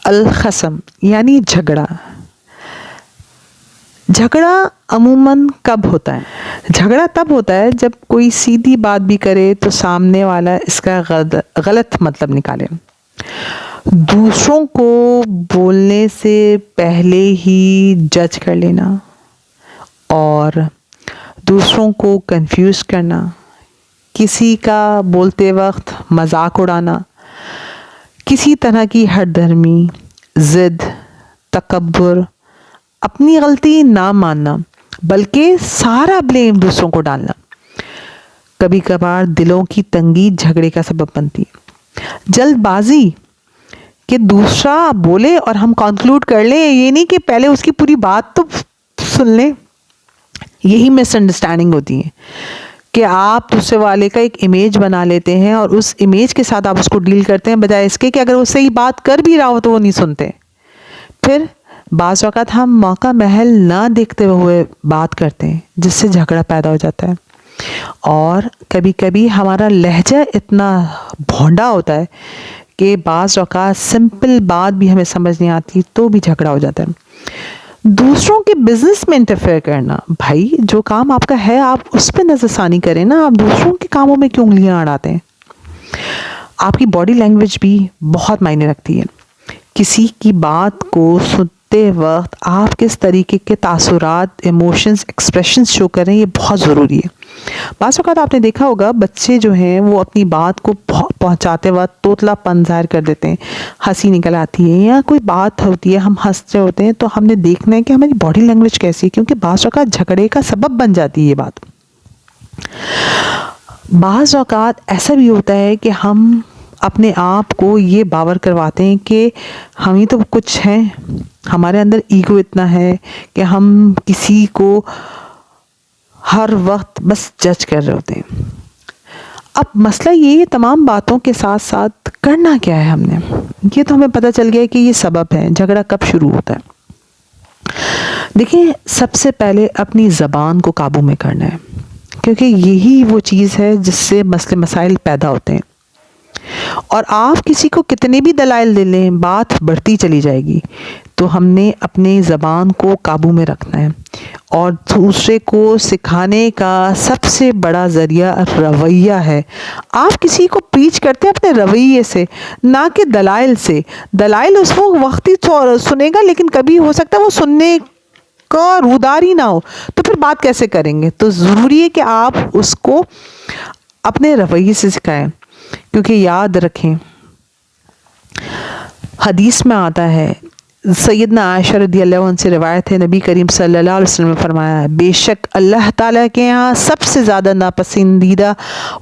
الخصم یعنی جھگڑا. جھگڑا عموماً کب ہوتا ہے؟ جھگڑا تب ہوتا ہے جب کوئی سیدھی بات بھی کرے تو سامنے والا اس کا غلط مطلب نکالے. دوسروں کو بولنے سے پہلے ہی جج کر لینا اور دوسروں کو کنفیوز کرنا، کسی کا بولتے وقت مذاق اڑانا، کسی طرح کی ہٹ دھرمی، ضد، تکبر، اپنی غلطی نہ ماننا بلکہ سارا بلیم دوسروں کو ڈالنا، کبھی کبھار دلوں کی تنگی جھگڑے کا سبب بنتی ہے. جلد بازی کہ دوسرا بولے اور ہم کنکلوڈ کر لیں، یہ نہیں کہ پہلے اس کی پوری بات تو سن لیں. یہی مس انڈرسٹینڈنگ ہوتی ہے کہ آپ دوسرے والے کا ایک امیج بنا لیتے ہیں اور اس امیج کے ساتھ آپ اس کو ڈیل کرتے ہیں، بجائے اس کے کہ اگر وہ صحیح بات کر بھی رہا ہو تو وہ نہیں سنتے. پھر بعض اوقات ہم موقع محل نہ دیکھتے ہوئے بات کرتے ہیں جس سے جھگڑا پیدا ہو جاتا ہے. اور کبھی کبھی ہمارا لہجہ اتنا بھونڈا ہوتا ہے کہ بعض اوقات سمپل بات بھی ہمیں سمجھ نہیں آتی تو بھی جھگڑا ہو جاتا ہے. دوسروں کے بزنس میں انٹرفیئر کرنا، بھائی جو کام آپ کا ہے آپ اس پہ نظر ثانی کریں نا، آپ دوسروں کے کاموں میں کیوں انگلیاں اڑاتے ہیں؟ آپ کی باڈی لینگویج بھی بہت معنی رکھتی ہے. کسی کی بات کو سنتے وقت آپ کس طریقے کے تاثرات، ایموشنز، ایکسپریشنز شو کر رہے ہیں، یہ بہت ضروری ہے. بعض اوقات آپ نے دیکھا ہوگا بچے جو ہیں وہ اپنی بات کو پہنچاتے وقت توتلا پن ظاہر کر دیتے ہیں، ہنسی نکل آتی ہے یا کوئی بات ہوتی ہے ہم ہنس رہے ہوتے ہیں تو ہم نے دیکھنا ہے کہ ہماری باڈی لینگویج کیسی ہے، کیونکہ بعض اوقات جھگڑے کا سبب بن جاتی ہے یہ بات. بعض اوقات ایسا بھی ہوتا ہے کہ ہم اپنے آپ کو یہ باور کرواتے ہیں کہ ہم ہی تو کچھ ہیں، ہمارے اندر ایگو اتنا ہے کہ ہم کسی کو ہر وقت بس جج کر رہے ہوتے ہیں. اب مسئلہ یہ تمام باتوں کے ساتھ ساتھ کرنا کیا ہے ہم نے، یہ تو ہمیں پتہ چل گیا کہ یہ سبب ہے. جھگڑا کب شروع ہوتا ہے؟ دیکھیں، سب سے پہلے اپنی زبان کو قابو میں کرنا ہے، کیونکہ یہی وہ چیز ہے جس سے مسئلے مسائل پیدا ہوتے ہیں. اور آپ کسی کو کتنے بھی دلائل دے لیں بات بڑھتی چلی جائے گی. تو ہم نے اپنی زبان کو قابو میں رکھنا ہے. اور دوسرے کو سکھانے کا سب سے بڑا ذریعہ رویہ ہے. آپ کسی کو پریچ کرتے ہیں اپنے رویے سے، نہ کہ دلائل سے. دلائل اس وقت ہی سنے گا لیکن کبھی ہو سکتا ہے وہ سننے کا رودار ہی نہ ہو، تو پھر بات کیسے کریں گے؟ تو ضروری ہے کہ آپ اس کو اپنے رویے سے سکھائیں. کیونکہ یاد رکھیں، حدیث میں آتا ہے، سیدنا عائشہ رضی اللہ عنہ سے روایت ہے، نبی کریم صلی اللہ علیہ وسلم نے فرمایا، بے شک اللہ تعالیٰ کے یہاں سب سے زیادہ ناپسندیدہ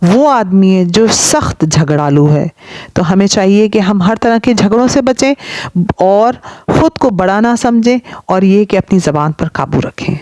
وہ آدمی ہے جو سخت جھگڑالو ہے. تو ہمیں چاہیے کہ ہم ہر طرح کے جھگڑوں سے بچیں اور خود کو بڑا نہ سمجھیں، اور یہ کہ اپنی زبان پر قابو رکھیں.